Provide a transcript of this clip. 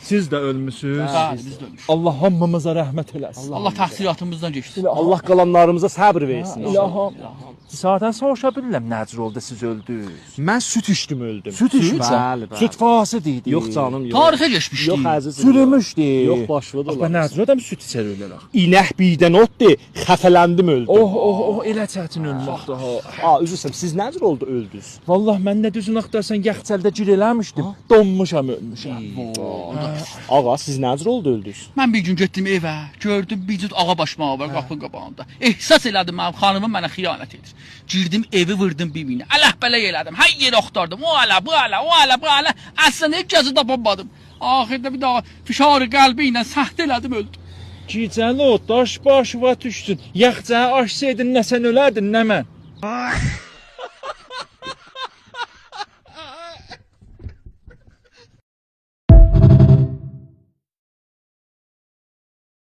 Siz də ölmüsünüz. Bəli, biz də ölmüşük. Allah hamımıza rəhmət eləsin. Allah təqsiratımızdan geçsin. Allah qalanlarımıza səbr versin. İlaham. Zaten soruşa bilirəm nəcür oldu siz öldünüz. Mən süt içdim öldüm. Süt içmisən? Bəli, bəli. Süt fasid idi. Yox canım, yox. Tarixə geçmişdik. Yox əzizim. Sürümüşdü. Yox başladı. Bax, nəcür adam süt içər ölərək. İnək birdən otdu, xəfələndim öldüm. Elə çətin ölməkdir ha. Üzr istəyirəm, siz necə oldu öldünüz? Vallah mən nə düzün axtarsan yaxçəldə gir eləmişdim. Donmuşam, ölmüşəm. Ağa, siz necə oldu öldünüz? Mən bir gün getdim evə, gördüm bir cüt ağa başmağı var qapının qabağında. Ehsas elədim mənim xanımım mənə xiyanət edir. Girdim evi vırdım bir-birinə. Ələh-bələk elədim. Hər yeri axtardım. O ələ, bu ələ, o ələ, bu ələ. Əslində heç kəsi tapamadım. Axırda bir daha fişarı qəlbi ilə səht elədim, öldüm. Gecəli o daş başıva düşsün. Yaxcə aşsaydın nə sən ölərdin, nə mən.